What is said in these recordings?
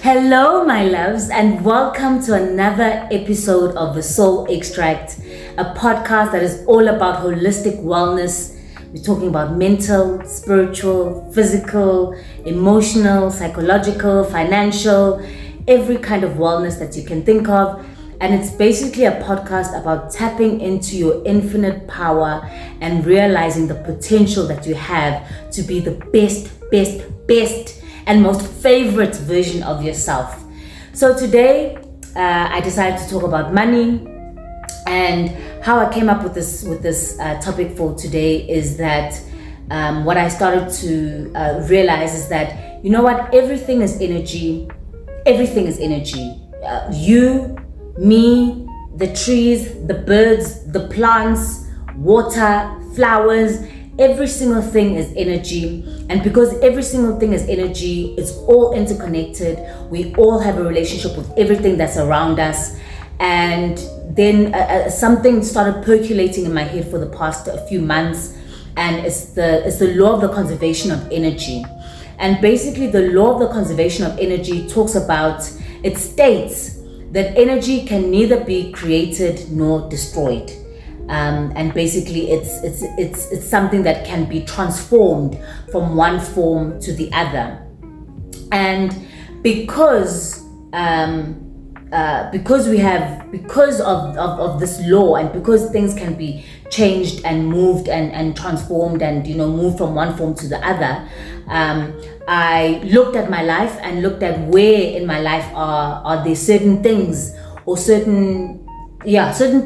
Hello, my loves, and welcome to another episode of The Soul Extract, a podcast that is all about holistic wellness. We're talking about mental, spiritual, physical, emotional, psychological, financial, every kind of wellness that you can think of. And it's basically a podcast about tapping into your infinite power and realizing the potential that you have to be the best and most favorite version of yourself. So today, I decided to talk about money, and how I came up with this topic for today is that what I started to realize is that, you know what, everything is energy. Everything is energy. You, me, the trees, the birds, the plants, water, flowers, every single thing is energy. And because every single thing is energy, it's all interconnected. We all have a relationship with everything that's around us. And then something started percolating in my head for the past few months, and it's the law of the conservation of energy. And basically the law of the conservation of energy talks about, it states that energy can neither be created nor destroyed. And basically it's something that can be transformed from one form to the other. And because of this law, and because things can be changed and moved and transformed and moved from one form to the other, I looked at my life and looked at where in my life are there certain things or certain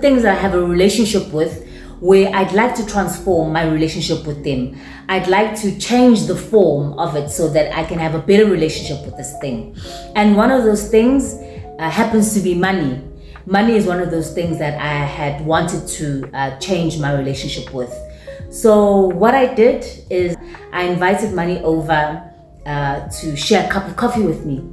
things that I have a relationship with, where I'd like to transform my relationship with them. I'd like to change the form of it so that I can have a better relationship with this thing. And one of those things happens to be money. Money is one of those things that I had wanted to change my relationship with. So what I did is I invited money over to share a cup of coffee with me,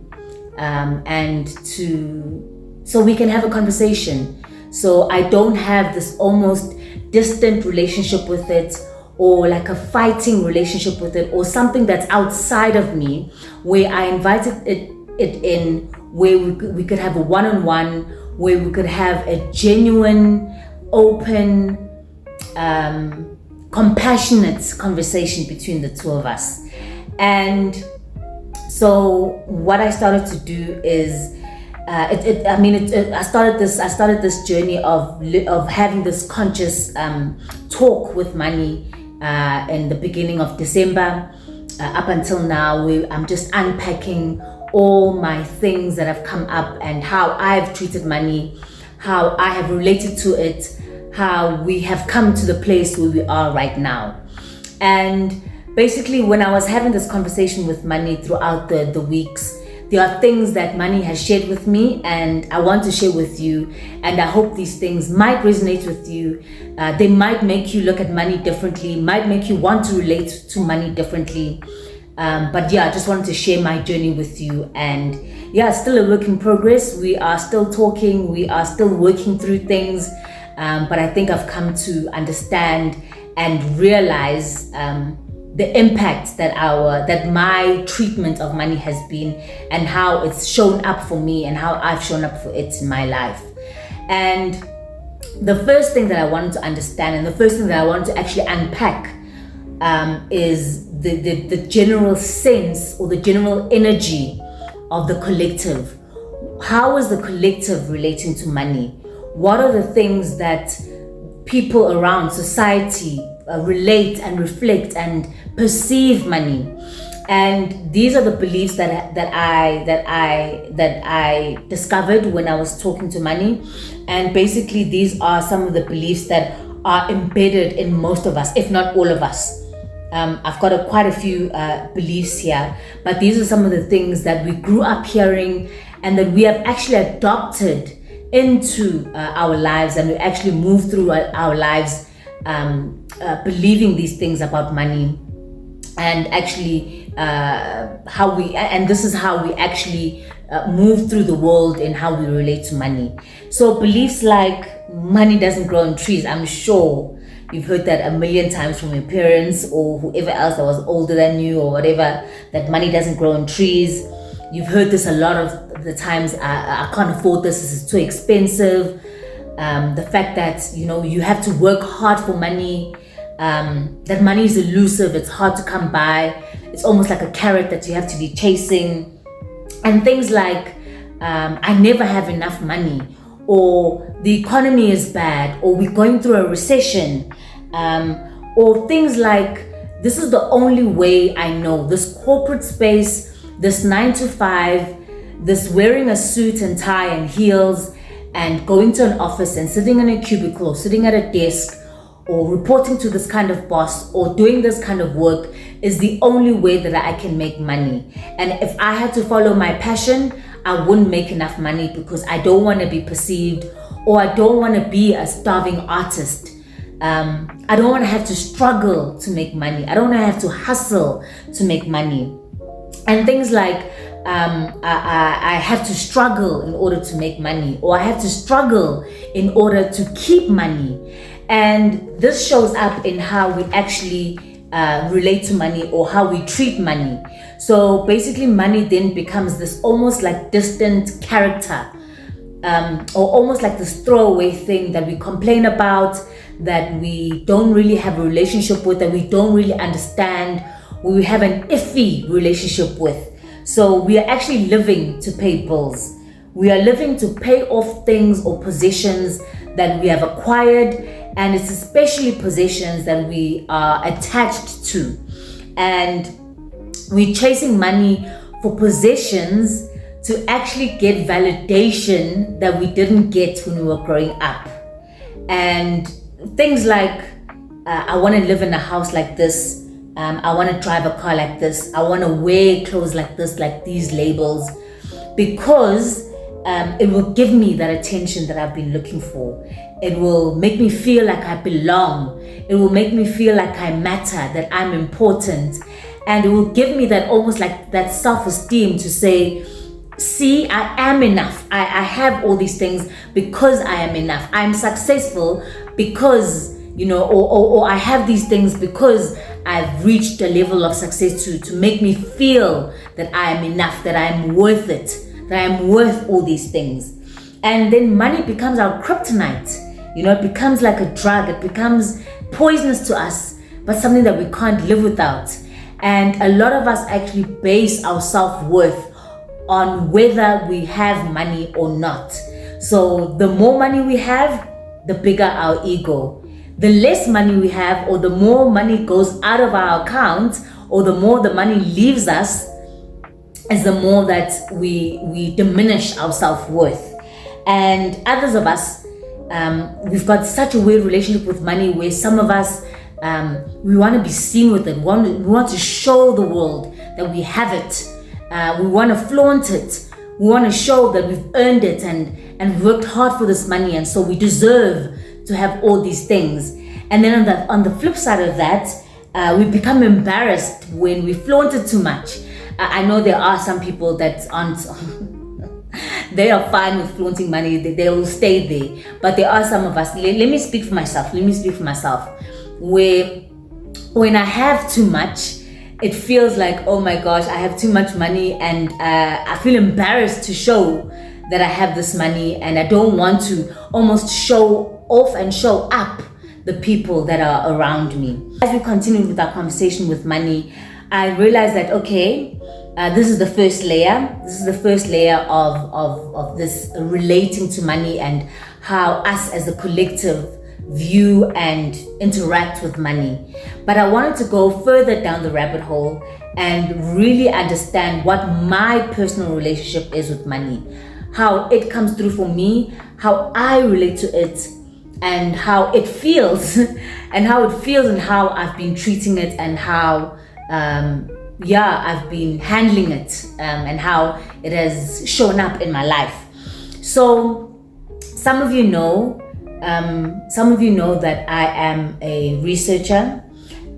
so we can have a conversation. So I don't have this almost distant relationship with it, or like a fighting relationship with it, or something that's outside of me, where I invited it in, where we could have a one-on-one, where we could have a genuine, open, compassionate conversation between the two of us. And so what I started to do is I started this journey of having this conscious talk with money in the beginning of December. Up until now, I'm just unpacking all my things that have come up and how I've treated money, how I have related to it, how we have come to the place where we are right now. And basically, when I was having this conversation with money throughout the weeks, there are things that money has shared with me, and I want to share with you. And I hope these things might resonate with you. They might make you look at money differently, might make you want to relate to money differently. But I just wanted to share my journey with you. And still a work in progress. We are still talking, we are still working through things. But I think I've come to understand and realize the impact that my treatment of money has been, and how it's shown up for me and how I've shown up for it in my life. And the first thing that I wanted to understand, and the first thing that I wanted to actually unpack, is the general sense or the general energy of the collective. How is the collective relating to money? What are the things that people around society relate and reflect and perceive money? And these are the beliefs that I discovered when I was talking to money. And basically these are some of the beliefs that are embedded in most of us, if not all of us. I've got quite a few beliefs here, but these are some of the things that we grew up hearing and that we have actually adopted into our lives, and we actually move through our lives believing these things about money, and actually this is how we actually move through the world and how we relate to money. So beliefs like money doesn't grow on trees, I'm sure you've heard that a million times from your parents or whoever else that was older than you or whatever, that money doesn't grow on trees. You've heard this a lot of the times. I can't afford this. This is too expensive. The fact that, you have to work hard for money. That money is elusive. It's hard to come by. It's almost like a carrot that you have to be chasing. And things like, I never have enough money, or the economy is bad, or we're going through a recession, or things like, this is the only way I know. This corporate space, this 9 to 5, this wearing a suit and tie and heels and going to an office and sitting in a cubicle or sitting at a desk or reporting to this kind of boss or doing this kind of work is the only way that I can make money. And if I had to follow my passion, I wouldn't make enough money because I don't want to be perceived, or I don't want to be a starving artist. I don't want to have to struggle to make money. I don't want to have to hustle to make money. And things like, I have to struggle in order to make money, or I have to struggle in order to keep money. And this shows up in how we actually relate to money, or how we treat money. So basically, money then becomes this almost like distant character, or almost like this throwaway thing that we complain about, that we don't really have a relationship with, that we don't really understand, we have an iffy relationship with. So we are actually living to pay bills. We are living to pay off things or possessions that we have acquired, and it's especially possessions that we are attached to. And we're chasing money for possessions to actually get validation that we didn't get when we were growing up. And things like, I want to live in a house like this. I want to drive a car like this. I want to wear clothes like this, like these labels, because it will give me that attention that I've been looking for. It will make me feel like I belong. It will make me feel like I matter, that I'm important. And it will give me that almost like that self-esteem to say, see, I am enough. I have all these things because I am enough. I'm successful because, or I have these things because I've reached a level of success to make me feel that I am enough, that I'm worth it, that I'm worth all these things. And then money becomes our kryptonite. It becomes like a drug. It becomes poisonous to us, but something that we can't live without. And a lot of us actually base our self-worth on whether we have money or not. So the more money we have, the bigger our ego. The less money we have, or the more money goes out of our account, or the more the money leaves us, is the more that we diminish our self-worth. And others of us, we've got such a weird relationship with money, where some of us, we want to be seen with it. We want to show the world that we have it. We want to flaunt it. We want to show that we've earned it and worked hard for this money, and so we deserve to have all these things. And then on the flip side of that, we become embarrassed when we flaunt it too much. I know there are some people that aren't they are fine with flaunting money. They will stay there. But there are some of us, let me speak for myself, where when I have too much, it feels like, oh my gosh, I have too much money, and I feel embarrassed to show that I have this money, and I don't want to almost show off and show up the people that are around me. As we continue with our conversation with money, I realized that, okay, this is the first layer. This is the first layer of this relating to money and how us as a collective view and interact with money. But I wanted to go further down the rabbit hole and really understand what my personal relationship is with money, how it comes through for me, how I relate to it, and how it feels and how I've been treating it, and how I've been handling it, and how it has shown up in my life. So some of you know that I am a researcher,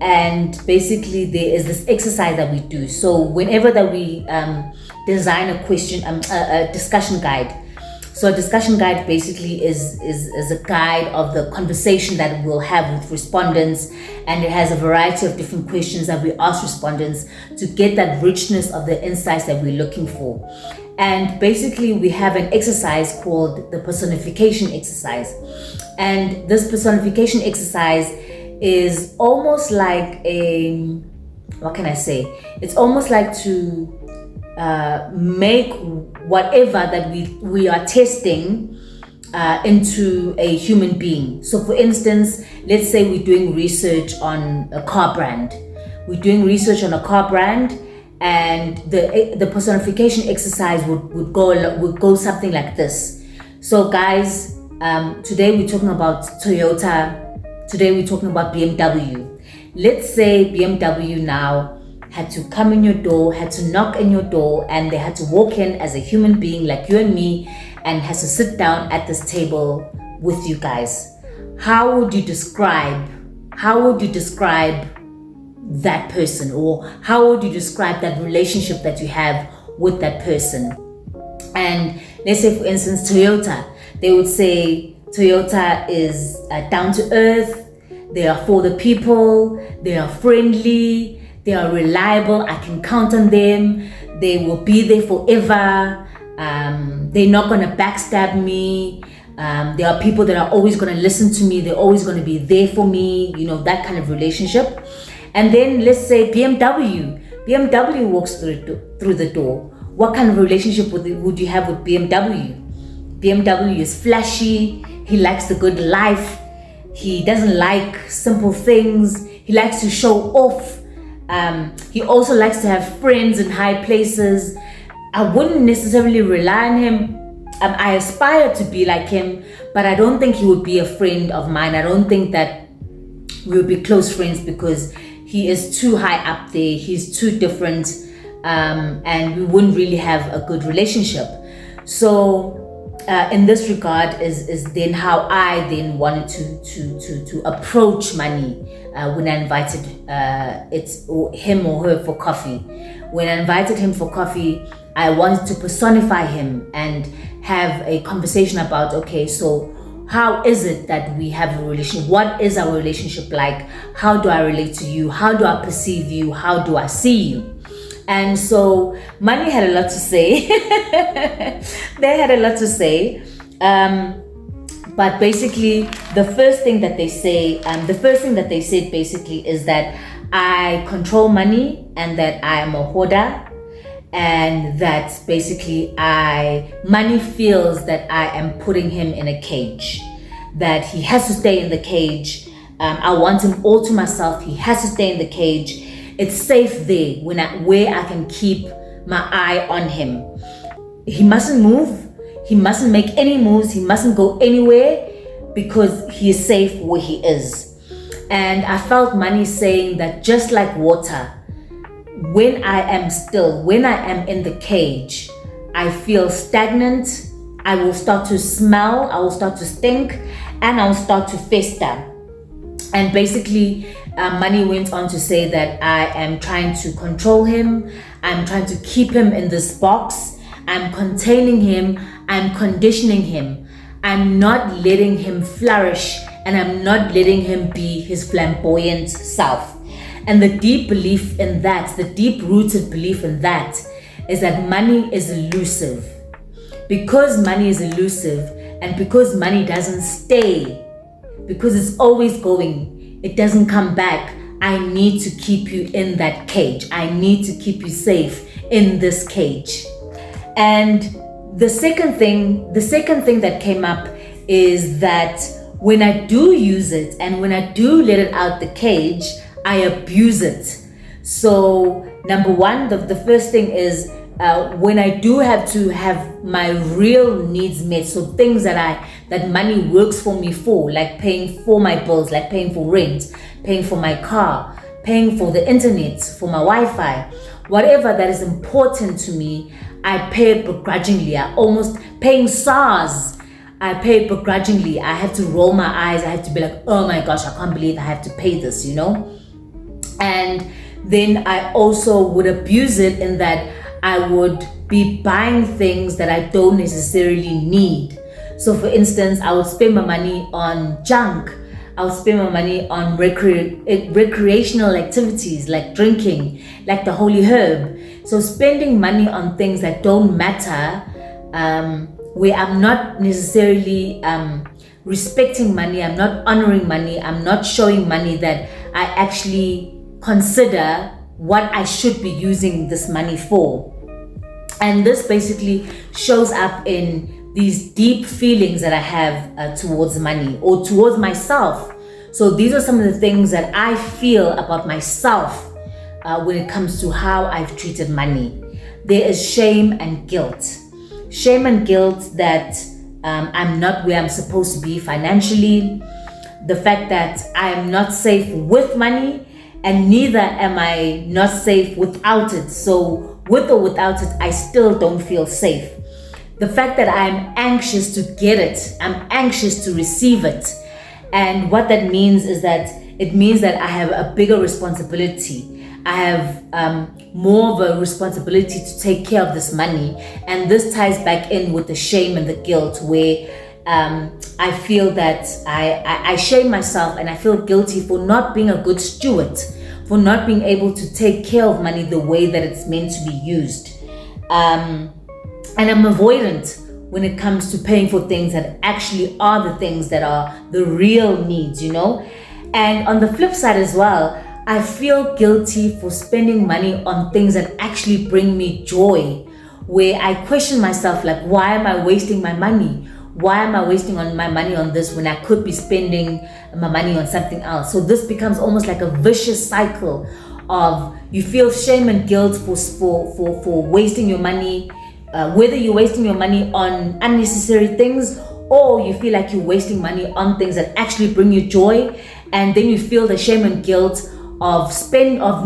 and basically there is this exercise that we do. So whenever that we design a discussion guide. So a discussion guide basically is a guide of the conversation that we'll have with respondents, and it has a variety of different questions that we ask respondents to get that richness of the insights that we're looking for. And basically we have an exercise called the personification exercise. And this personification exercise is almost like what can I say? It's almost like to make whatever that we are testing into a human being. So for instance, let's say we're doing research on a car brand. We're doing research on a car brand, and the personification exercise would go something like this. So guys, today we're talking about Toyota. Today we're talking about BMW. Let's say BMW now had to come in your door, had to knock in your door, and they had to walk in as a human being like you and me, and has to sit down at this table with you guys. How would you describe that person, or how would you describe that relationship that you have with that person? And let's say for instance Toyota, they would say Toyota is down to earth, they are for the people, they are friendly, they are reliable, I can count on them, they will be there forever, they're not going to backstab me, there are people that are always going to listen to me, they're always going to be there for me, that kind of relationship. And then let's say BMW walks through the door. What kind of relationship would you have with BMW? BMW is flashy, he likes the good life, he doesn't like simple things, he likes to show off. He also likes to have friends in high places. I wouldn't necessarily rely on him. I aspire to be like him, but I don't think he would be a friend of mine. I don't think that we would be close friends because he is too high up there. He's too different, and we wouldn't really have a good relationship. So in this regard is then how I then wanted to approach money when I invited him or her for coffee. When I invited him for coffee, I wanted to personify him and have a conversation about, okay, so how is it that we have a relationship? What is our relationship like? How do I relate to you? How do I perceive you? How do I see you? And so money had a lot to say. They had a lot to say. But basically, the first thing that they said basically is that I control money and that I am a hoarder, and that basically money feels that I am putting him in a cage, that he has to stay in the cage. I want him all to myself. He has to stay in the cage. It's safe there where I can keep my eye on him. He mustn't move. He mustn't make any moves. He mustn't go anywhere because he is safe where he is. And I felt money saying that just like water, when I am still, when I am in the cage, I feel stagnant. I will start to smell. I will start to stink, and I will start to fester. And basically, money went on to say that I am trying to control him. I'm trying to keep him in this box. I'm containing him. I'm conditioning him. I'm not letting him flourish, and I'm not letting him be his flamboyant self. And the deep belief in that, the deep-rooted belief in that, is that money is elusive. Because money is elusive, and because money doesn't stay, because it's always going, it doesn't come back, I need to keep you in that cage. I need to keep you safe in this cage. And the second thing that came up is that when I do use it and when I do let it out the cage, I abuse it. So number one, the first thing is when I do have to have my real needs met, so things that money works for me for, like paying for my bills, like paying for rent, paying for my car, paying for the internet, for my Wi-Fi, whatever that is important to me, I pay it begrudgingly. I almost paying SARS. I pay it begrudgingly. I have to roll my eyes. I have to be like, oh my gosh, I can't believe I have to pay this, And then I also would abuse it in that I would be buying things that I don't necessarily need. So for instance, I would spend my money on junk. I would spend my money on recreational activities like drinking, like the holy herb. So spending money on things that don't matter, where I'm not necessarily respecting money, I'm not honoring money, I'm not showing money that I actually consider what I should be using this money for. And this basically shows up in these deep feelings that I have towards money or towards myself. So these are some of the things that I feel about myself when it comes to how I've treated money. There is shame and guilt. Shame and guilt that I'm not where I'm supposed to be financially. The fact that I am not safe with money, and neither am I not safe without it. So with or without it, I still don't feel safe. The fact that I'm anxious to get it, I'm anxious to receive it. And what that means is that it means that I have a bigger responsibility. I have more of a responsibility to take care of this money. And this ties back in with the shame and the guilt, where I feel that I shame myself and I feel guilty for not being a good steward, for not being able to take care of money the way that it's meant to be used. And I'm avoidant when it comes to paying for things that actually are the things that are the real needs, you know? And on the flip side as well, I feel guilty for spending money on things that actually bring me joy, where I question myself, like, why am I wasting my money? Why am I wasting my money on this when I could be spending my money on something else? So this becomes almost like a vicious cycle of you feel shame and guilt for wasting your money, whether you're wasting your money on unnecessary things or you feel like you're wasting money on things that actually bring you joy, and then you feel the shame and guilt of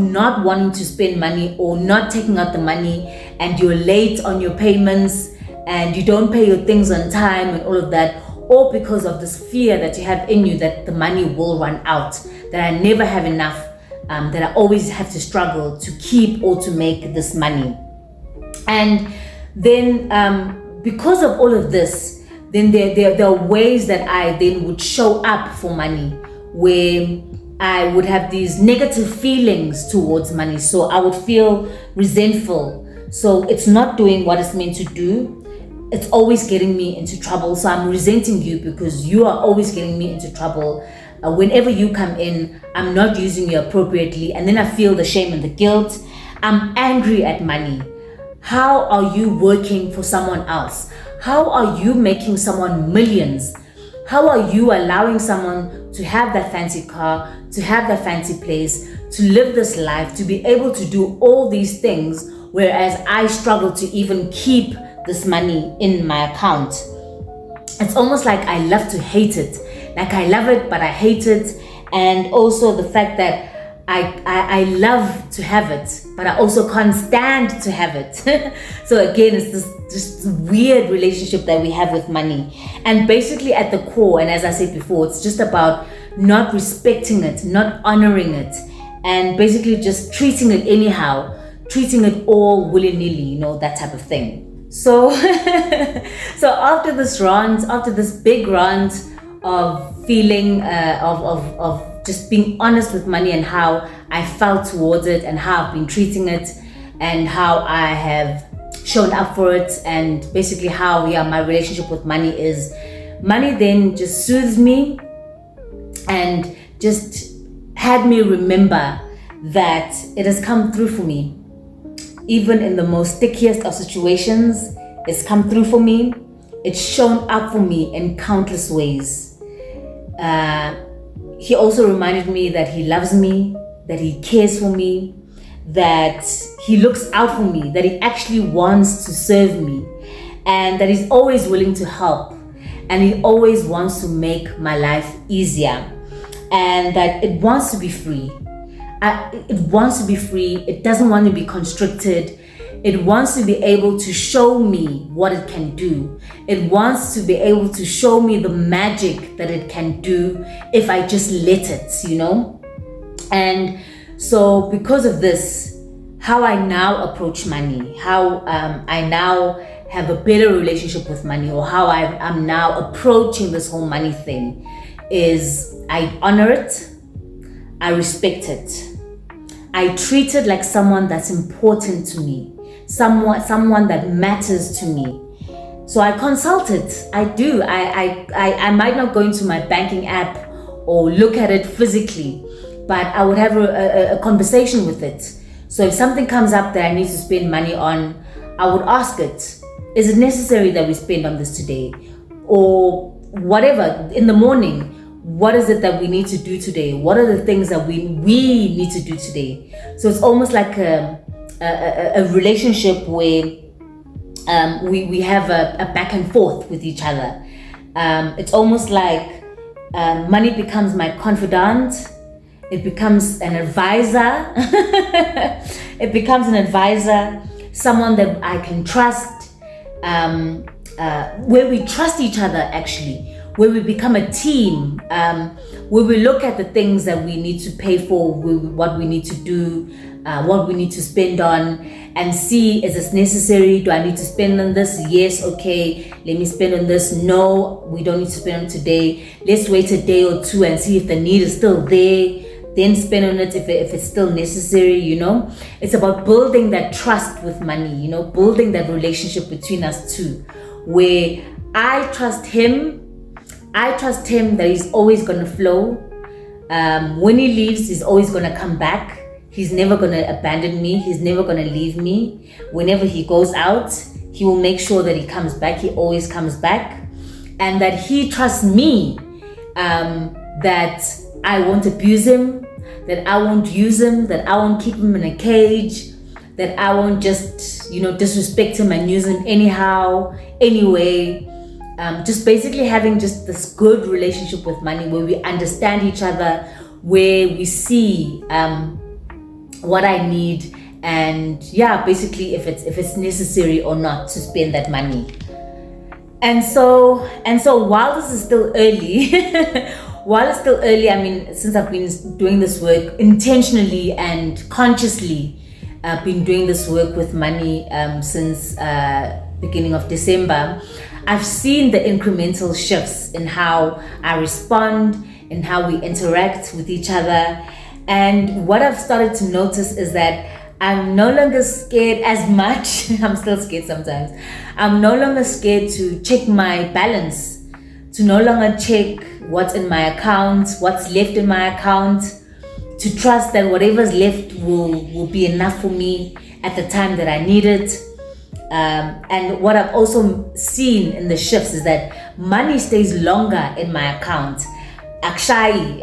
not wanting to spend money or not taking out the money, and you're late on your payments and you don't pay your things on time and all of that, all because of this fear that you have in you that the money will run out, that I never have enough, that I always have to struggle to keep or to make this money. And then because of all of this, then there are ways that I then would show up for money, where I would have these negative feelings towards money. So I would feel resentful. So it's not doing what it's meant to do. It's always getting me into trouble. So I'm resenting you because you are always getting me into trouble. Whenever you come in, I'm not using you appropriately. And then I feel the shame and the guilt. I'm angry at money. How are you working for someone else? How are you making someone millions? How are you allowing someone to have that fancy car, to have that fancy place, to live this life, to be able to do all these things, whereas I struggle to even keep this money in my account? It's almost like I love to hate it. Like I love it, but I hate it. And also the fact that I love to have it, but I also can't stand to have it. So again, it's this weird relationship that we have with money. And basically at the core, and as I said before, it's just about not respecting it, not honoring it, and basically just treating it anyhow, treating it all willy-nilly, you know, that type of thing. So so after this big rant of feeling of just being honest with money and how I felt towards it and how I've been treating it and how I have shown up for it, and basically how my relationship with money is, money then just soothes me and just had me remember that it has come through for me. Even in the most stickiest of situations, it's come through for me. It's shown up for me in countless ways. He also reminded me that he loves me, that he cares for me, that he looks out for me, that he actually wants to serve me, and that he's always willing to help, and he always wants to make my life easier, and that it wants to be free. It wants to be free. It doesn't want to be constricted. It wants to be able to show me what it can do. It wants to be able to show me the magic that it can do if I just let it, you know? And so because of this, how I now approach money, how I now have a better relationship with money, or how I'm now approaching this whole money thing, is I honor it, I respect it, I treat it like someone that's important to me, someone that matters to me. So I consult it. I do. I might not go into my banking app or look at it physically, but I would have a conversation with it. So if something comes up that I need to spend money on, I would ask it, is it necessary that we spend on this today? Or whatever, in the morning, what is it that we need to do today? What are the things that we need to do today? So it's almost like a relationship where we have a back and forth with each other. It's almost like money becomes my confidant. It becomes an advisor. It becomes an advisor, someone that I can trust, where we trust each other actually, where we become a team, where we look at the things that we need to pay for, what we need to do, what we need to spend on, and see, is this necessary? Do I need to spend on this? Yes, okay, let me spend on this. No, we don't need to spend on today. Let's wait a day or two and see if the need is still there. Then spend on it if it's still necessary, It's about building that trust with money, building that relationship between us two, where I trust him that he's always going to flow. When he leaves, he's always going to come back. He's never going to abandon me. He's never going to leave me. Whenever he goes out, he will make sure that he comes back. He always comes back. And that he trusts me, that I won't abuse him, that I won't use him, that I won't keep him in a cage, that I won't just, disrespect him and use him anyhow, anyway. Just basically having just this good relationship with money where we understand each other, where we see what I need, and basically if it's necessary or not to spend that money. And so while this is still early, I mean, since I've been doing this work intentionally and consciously, I've been doing this work with money since beginning of December, I've seen the incremental shifts in how I respond, in how we interact with each other. And what I've started to notice is that I'm no longer scared as much. I'm still scared sometimes. I'm no longer scared to check my balance, to no longer check what's in my account, what's left in my account, to trust that whatever's left will be enough for me at the time that I need it. And what I've also seen in the shifts is that money stays longer in my account. Actually,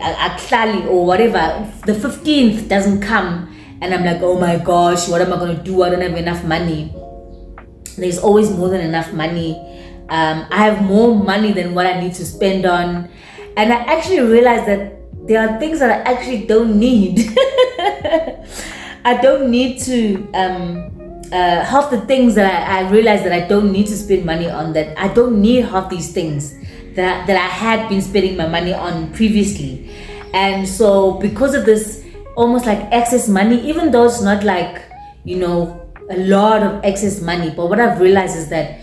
or whatever, the 15th doesn't come and I'm like, oh my gosh, what am I going to do? I don't have enough money. There's always more than enough money. I have more money than what I need to spend on. And I actually realized that there are things that I actually don't need. I don't need to, half the things that I realized that I don't need to spend money on, that I don't need half these things that I had been spending my money on previously. And so because of this almost like excess money, even though it's not like, a lot of excess money, but what I've realized is that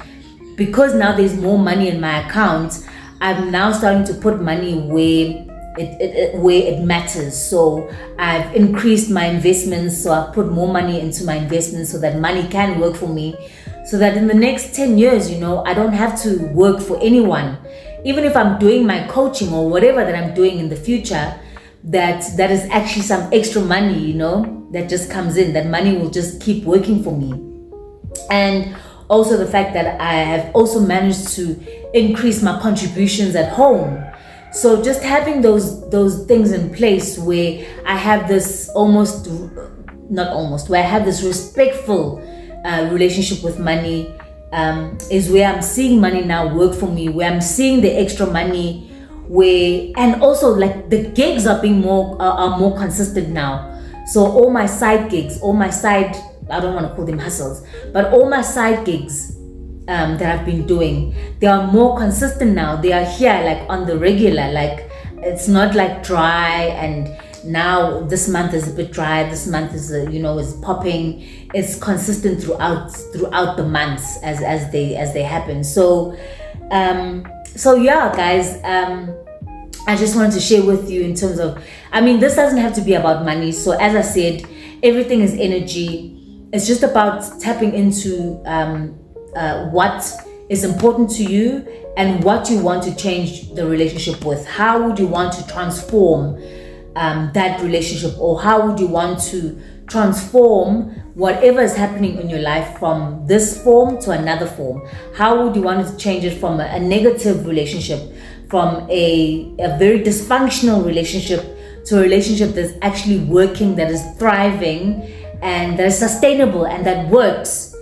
because now there's more money in my account, I'm now starting to put money where it matters. So I've increased my investments, so I've put more money into my investments so that money can work for me, so that in the next 10 years, I don't have to work for anyone. Even if I'm doing my coaching or whatever that I'm doing in the future, that is actually some extra money, that just comes in, that money will just keep working for me. And also the fact that I have also managed to increase my contributions at home. So just having those things in place where I have this where I have this respectful relationship with money, is where I'm seeing money now work for me, where I'm seeing the extra money, and also like the gigs are being more consistent now. So all my side gigs, I don't want to call them hustles, but all my side gigs that I've been doing, they are more consistent now. They are here like on the regular, like it's not like dry and now this month is a bit dry, this month is is popping. It's consistent throughout the months as they happen. So yeah, guys, I just wanted to share with you in terms of, this doesn't have to be about money. So as I said, everything is energy. It's just about tapping into what is important to you and what you want to change the relationship with. How would you want to transform that relationship, or how would you want to transform whatever is happening in your life from this form to another form? How would you want to change it from a negative relationship, from a very dysfunctional relationship, to a relationship that's actually working, that is thriving, and that is sustainable and that works?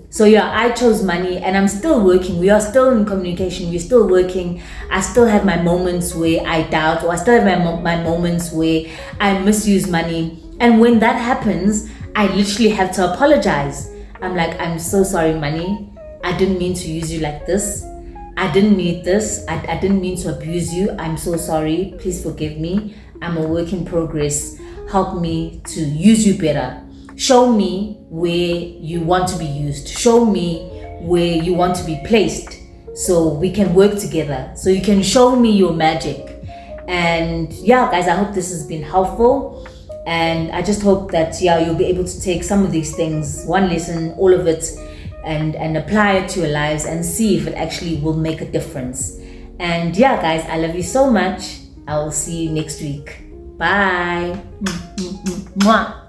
So yeah, I chose money, and I'm still working. We are still in communication. We're still working. I still have my moments where I doubt, or I still have my moments where I misuse money. And when that happens, I literally have to apologize. I'm like, I'm so sorry, money. I didn't mean to use you like this. I didn't need this. I didn't mean to abuse you. I'm so sorry. Please forgive me. I'm a work in progress. Help me to use you better. Show me where you want to be used. Show me where you want to be placed, so we can work together, so you can show me your magic. And yeah, guys, I hope this has been helpful. And I just hope that you'll be able to take some of these things, one lesson, all of it, and apply it to your lives and see if it actually will make a difference. And yeah, guys, I love you so much. I will see you next week. Bye. Mwah.